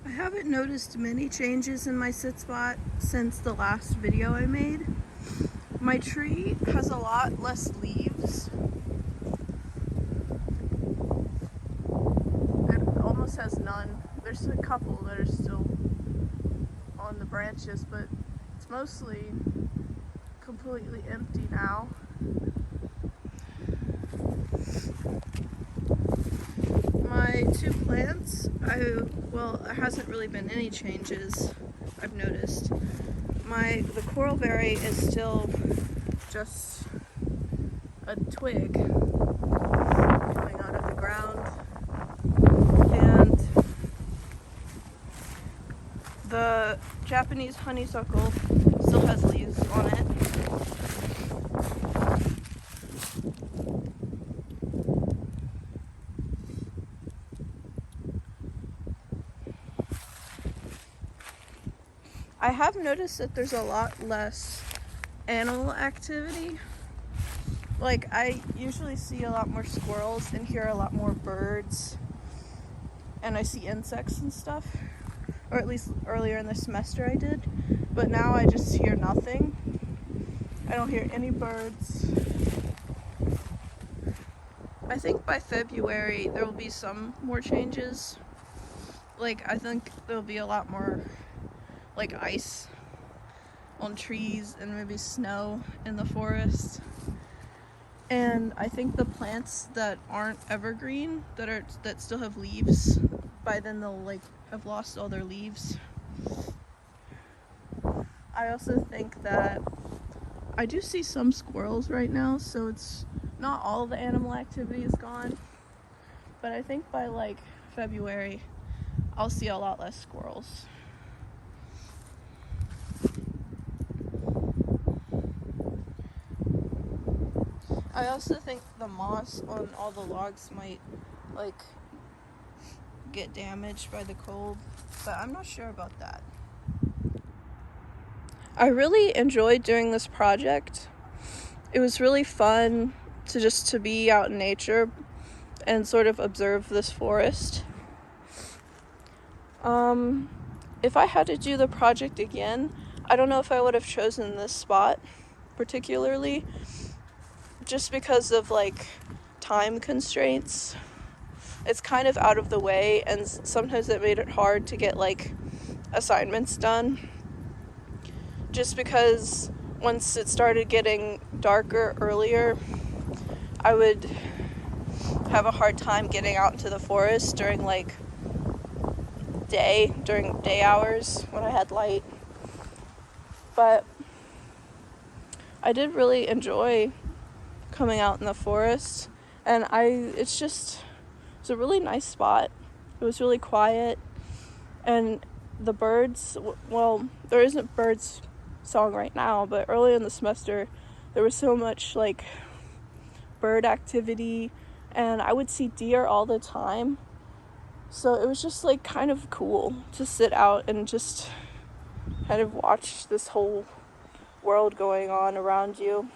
I haven't noticed many changes in my sit spot since the last video I made. My tree has a lot less leaves. It almost has none. There's a couple that are still on the branches, but it's mostly completely empty now. My two plants, there hasn't really been any changes I've noticed. The coralberry is still just a twig coming out of the ground, and the Japanese honeysuckle still has leaves on it. I have noticed that there's a lot less animal activity. Like, I usually see a lot more squirrels and hear a lot more birds, and I see insects and stuff, or at least earlier in the semester I did, but now I just hear nothing. I don't hear any birds. I think by February there will be some more changes. Like, I think there'll be a lot more like ice on trees and maybe snow in the forest. And I think the plants that aren't evergreen, that still have leaves, by then they'll have lost all their leaves. I also think that I do see some squirrels right now, so it's not all the animal activity is gone, but I think by February I'll see a lot less squirrels. I also think the moss on all the logs might get damaged by the cold, but I'm not sure about that. I really enjoyed doing this project. It was really fun to be out in nature and sort of observe this forest. If I had to do the project again, I don't know if I would have chosen this spot particularly, just because of time constraints. It's kind of out of the way, and sometimes it made it hard to get assignments done, just because once it started getting darker earlier, I would have a hard time getting out into the forest during day hours when I had light. But I did really enjoy coming out in the forest, and it's a really nice spot. It was really quiet, and the birds, well, there isn't birds song right now, but early in the semester there was so much bird activity, and I would see deer all the time. So it was just kind of cool to sit out and just kind of watch this whole world going on around you.